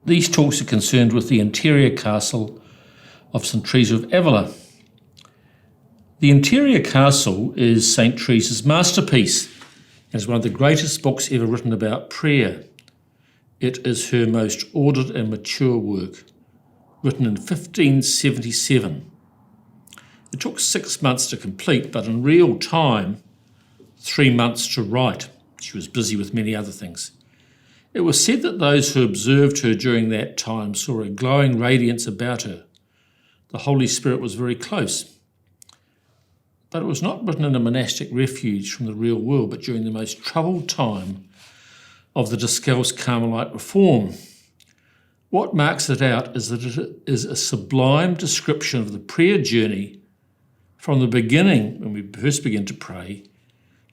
These talks are concerned with the interior castle of St Teresa of Ávila. The interior castle is St Teresa's masterpiece and is one of the greatest books ever written about prayer. It is her most ordered and mature work, written in 1577. It took 6 months to complete, but in real time, 3 months to write. She was busy with many other things. It was said that those who observed her during that time saw a glowing radiance about her. The Holy Spirit was very close. But it was not written in a monastic refuge from the real world, but during the most troubled time of the Discalced Carmelite reform. What marks it out is that it is a sublime description of the prayer journey from the beginning, when we first begin to pray,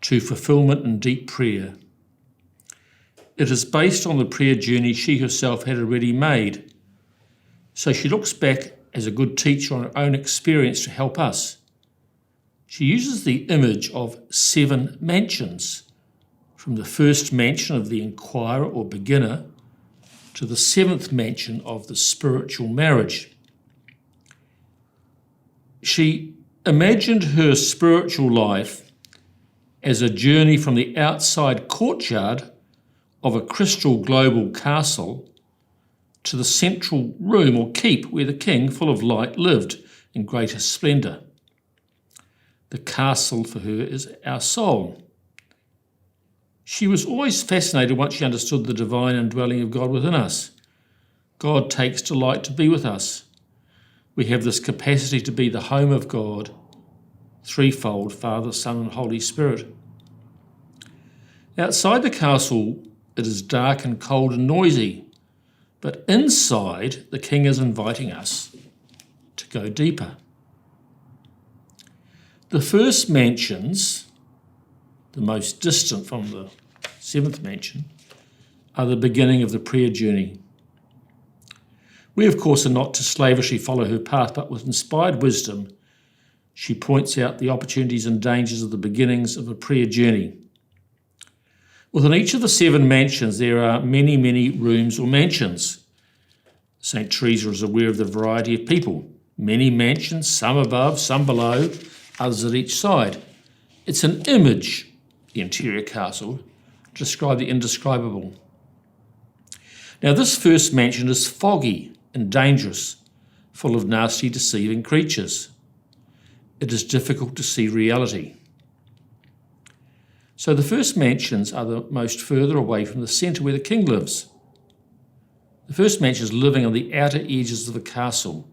to fulfillment in deep prayer. It is based on the prayer journey she herself had already made. So she looks back as a good teacher on her own experience to help us. She uses the image of 7 mansions, from the first mansion of the inquirer or beginner to the 7th mansion of the spiritual marriage. She imagined her spiritual life as a journey from the outside courtyard of a crystal global castle to the central room or keep where the king, full of light, lived in greatest splendour. The castle for her is our soul. She was always fascinated once she understood the divine indwelling of God within us. God takes delight to be with us. We have this capacity to be the home of God, threefold, Father, Son and Holy Spirit. Outside the castle, it is dark and cold and noisy, but inside, the King is inviting us to go deeper. The first mansions, the most distant from the 7th mansion, are the beginning of the prayer journey. We, of course, are not to slavishly follow her path, but with inspired wisdom, she points out the opportunities and dangers of the beginnings of a prayer journey. Within each of the 7 mansions, there are many, many rooms or mansions. St. Teresa is aware of the variety of people. Many mansions, some above, some below, others at each side. It's an image, the interior castle, to describe the indescribable. Now, this first mansion is foggy and dangerous, full of nasty, deceiving creatures. It is difficult to see reality. So the first mansions are the most further away from the centre where the king lives. The first mansion is living on the outer edges of the castle,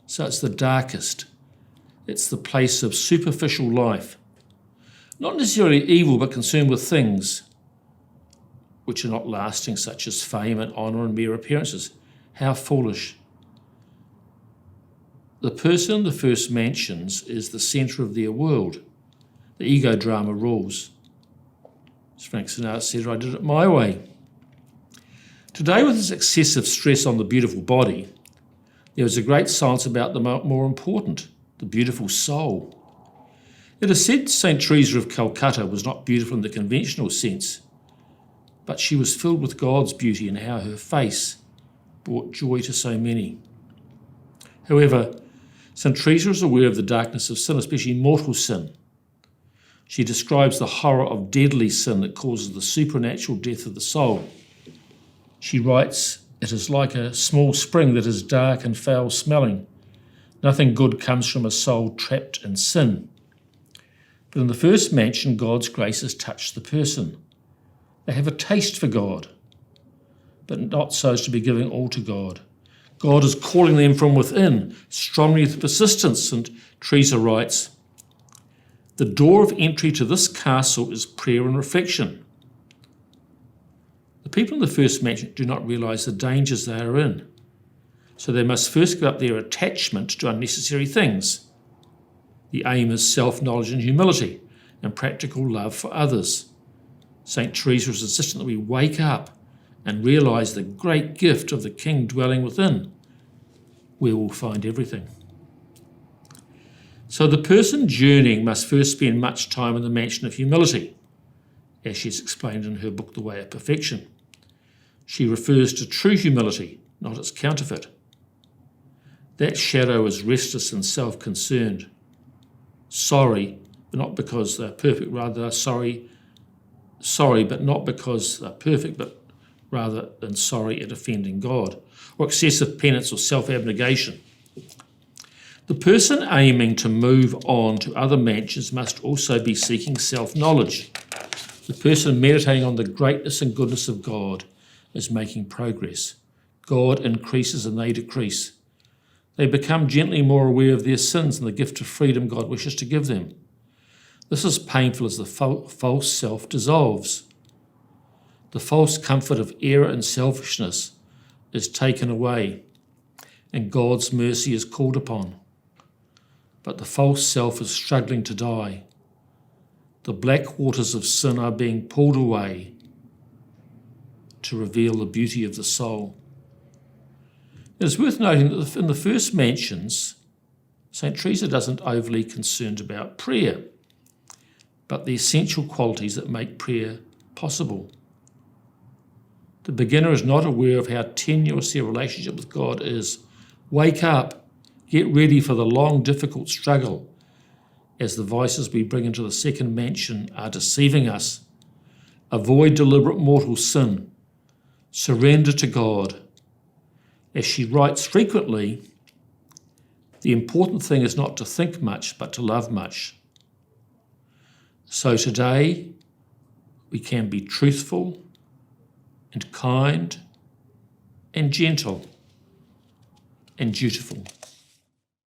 so it's the darkest. It's the place of superficial life. Not necessarily evil, but concerned with things which are not lasting, such as fame and honour and mere appearances. How foolish. The person in the first mansions is the centre of their world. The ego drama rules. As Frank Sinatra said, I did it my way. Today, with this excessive stress on the beautiful body, there is a great silence about the more important, the beautiful soul. It is said St. Teresa of Calcutta was not beautiful in the conventional sense, but she was filled with God's beauty and how her face brought joy to so many. However, St. Teresa is aware of the darkness of sin, especially mortal sin. She describes the horror of deadly sin that causes the supernatural death of the soul. She writes, "It is like a small spring that is dark and foul-smelling. Nothing good comes from a soul trapped in sin." But in the first mansion, God's grace has touched the person. They have a taste for God, but not so as to be giving all to God. God is calling them from within, strongly with persistence, and Teresa writes, "The door of entry to this castle is prayer and reflection." The people in the first mansion do not realise the dangers they are in, so they must first give up their attachment to unnecessary things. The aim is self-knowledge and humility and practical love for others. St. Teresa is insistent that we wake up and realise the great gift of the King dwelling within, where we'll find everything. So the person journeying must first spend much time in the mansion of humility, as she's explained in her book, The Way of Perfection. She refers to true humility, not its counterfeit. That shadow is restless and self-concerned. Sorry, but not because they're perfect, rather they're sorry, but not because they're perfect, but rather than sorry at offending God, or excessive penance or self-abnegation. The person aiming to move on to other mansions must also be seeking self-knowledge. The person meditating on the greatness and goodness of God is making progress. God increases and they decrease. They become gently more aware of their sins and the gift of freedom God wishes to give them. This is painful as the false self dissolves. The false comfort of error and selfishness is taken away, and God's mercy is called upon. But the false self is struggling to die. The black waters of sin are being pulled away to reveal the beauty of the soul. It is worth noting that in the first mansions, St. Teresa doesn't overly concerned about prayer, but the essential qualities that make prayer possible. The beginner is not aware of how tenuous their relationship with God is. Wake up, get ready for the long, difficult struggle, as the vices we bring into the second mansion are deceiving us. Avoid deliberate mortal sin. Surrender to God. As she writes frequently, the important thing is not to think much, but to love much. So today, we can be truthful and kind and gentle and dutiful.